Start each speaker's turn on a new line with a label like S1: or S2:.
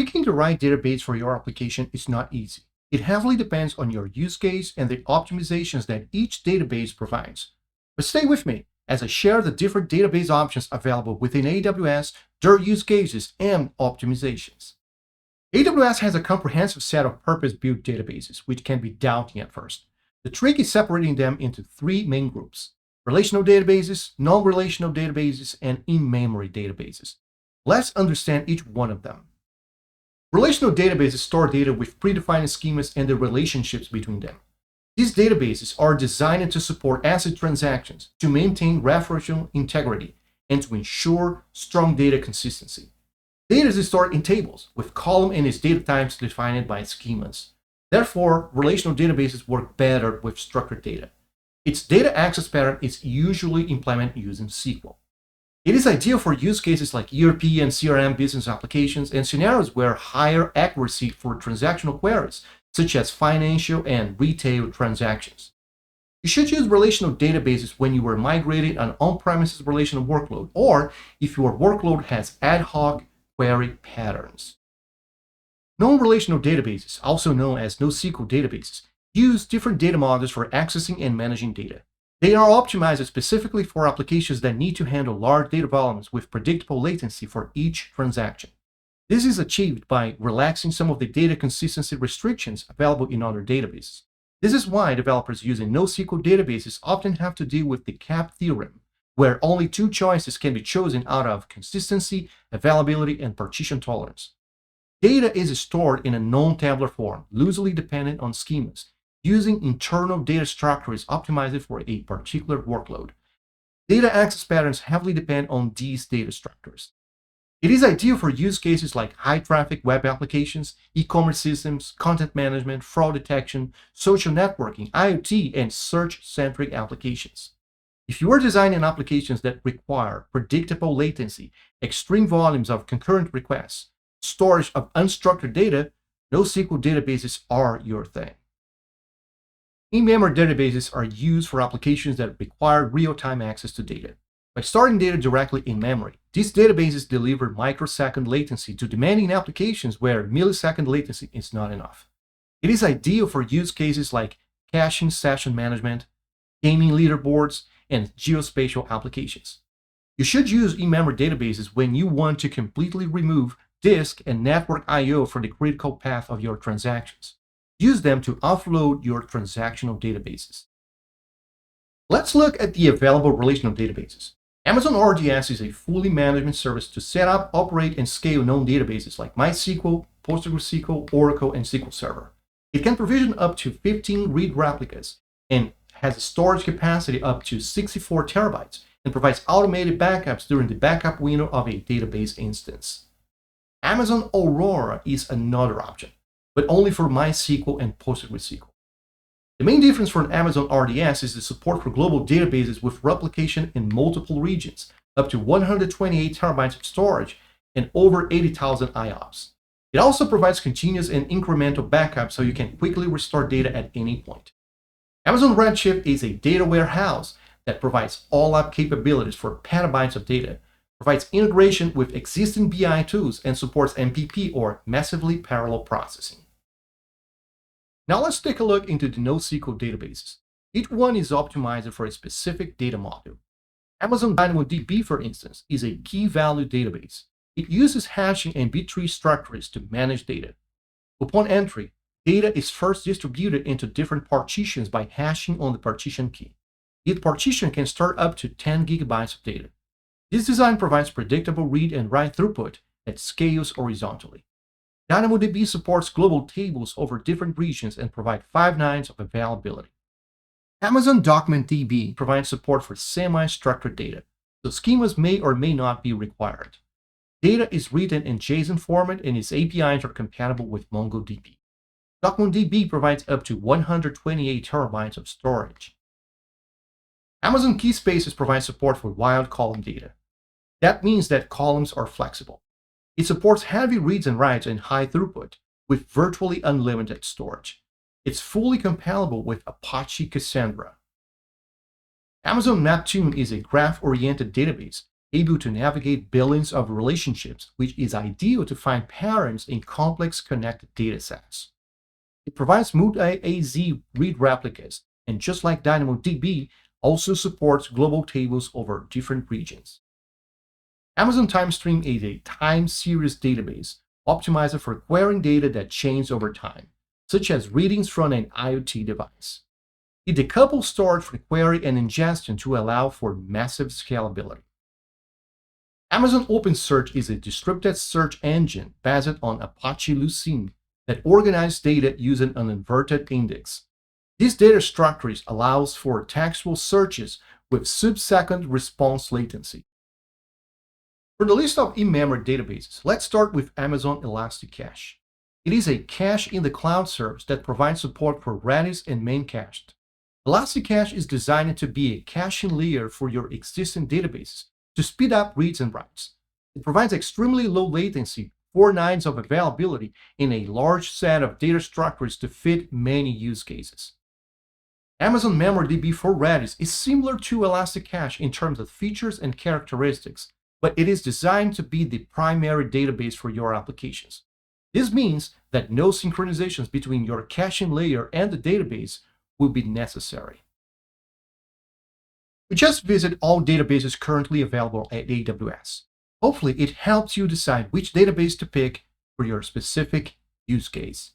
S1: Picking the right database for your application is not easy. It heavily depends on your use case and the optimizations that each database provides. But stay with me as I share the different database options available within AWS, their use cases, and optimizations. AWS has a comprehensive set of purpose-built databases, which can be daunting at first. The trick is separating them into three main groups: relational databases, non-relational databases, and in-memory databases. Let's understand each one of them. Relational databases store data with predefined schemas and the relationships between them. These databases are designed to support ACID transactions, to maintain referential integrity, and to ensure strong data consistency. Data is stored in tables, with column and its data types defined by schemas. Therefore, relational databases work better with structured data. Its data access pattern is usually implemented using SQL. It is ideal for use cases like ERP and CRM business applications and scenarios where higher accuracy for transactional queries, such as financial and retail transactions. You should use relational databases when you are migrating an on-premises relational workload, or if your workload has ad hoc query patterns. Non-relational databases, also known as NoSQL databases, use different data models for accessing and managing data. They are optimized specifically for applications that need to handle large data volumes with predictable latency for each transaction. This is achieved by relaxing some of the data consistency restrictions available in other databases. This is why developers using NoSQL databases often have to deal with the cap theorem, where only two choices can be chosen out of consistency, availability, and partition tolerance. Data is stored in a non-tabular form, loosely dependent on schemas, using internal data structures optimized for a particular workload. Data access patterns heavily depend on these data structures. It is ideal for use cases like high-traffic web applications, e-commerce systems, content management, fraud detection, social networking, IoT, and search-centric applications. If you are designing applications that require predictable latency, extreme volumes of concurrent requests, storage of unstructured data, NoSQL databases are your thing. In-memory databases are used for applications that require real-time access to data. By storing data directly in memory, these databases deliver microsecond latency to demanding applications where millisecond latency is not enough. It is ideal for use cases like caching session management, gaming leaderboards, and geospatial applications. You should use in-memory databases when you want to completely remove disk and network I/O from the critical path of your transactions. Use them to offload your transactional databases. Let's look at the available relational databases. Amazon RDS is a fully management service to set up, operate, and scale known databases like MySQL, PostgreSQL, Oracle, and SQL Server. It can provision up to 15 read replicas and has a storage capacity up to 64 terabytes and provides automated backups during the backup window of a database instance. Amazon Aurora is another option, but only for MySQL and PostgreSQL. The main difference from Amazon RDS is the support for global databases with replication in multiple regions, up to 128 terabytes of storage and over 80,000 IOPS. It also provides continuous and incremental backup so you can quickly restore data at any point. Amazon Redshift is a data warehouse that provides all-up capabilities for petabytes of data, provides integration with existing BI tools, and supports MPP or massively parallel processing. Now let's take a look into the NoSQL databases. Each one is optimized for a specific data model. Amazon DynamoDB, for instance, is a key-value database. It uses hashing and B-tree structures to manage data. Upon entry, data is first distributed into different partitions by hashing on the partition key. Each partition can store up to 10 gigabytes of data. This design provides predictable read and write throughput that scales horizontally. DynamoDB supports global tables over different regions and provides 5 nines of availability. Amazon DocumentDB provides support for semi-structured data, so schemas may or may not be required. Data is written in JSON format and its APIs are compatible with MongoDB. DocumentDB provides up to 128 terabytes of storage. Amazon KeySpaces provides support for wild column data. That means that columns are flexible. It supports heavy reads and writes and high throughput with virtually unlimited storage. It's fully compatible with Apache Cassandra. Amazon Neptune is a graph-oriented database able to navigate billions of relationships, which is ideal to find patterns in complex connected datasets. It provides multi-AZ read replicas, and just like DynamoDB, also supports global tables over different regions. Amazon TimeStream is a time series database optimized for querying data that changes over time, such as readings from an IoT device. It decouples storage from query and ingestion to allow for massive scalability. Amazon OpenSearch is a distributed search engine based on Apache Lucene that organizes data using an inverted index. This data structure allows for textual searches with sub-second response latency. For the list of in-memory databases, let's start with Amazon ElastiCache. It is a cache in the cloud service that provides support for Redis and Memcached. ElastiCache is designed to be a caching layer for your existing databases to speed up reads and writes. It provides extremely low latency, 4 nines of availability, in a large set of data structures to fit many use cases. Amazon MemoriDB for Redis is similar to ElastiCache in terms of features and characteristics, but it is designed to be the primary database for your applications. This means that no synchronizations between your caching layer and the database will be necessary. We just visited all databases currently available at AWS. Hopefully, it helps you decide which database to pick for your specific use case.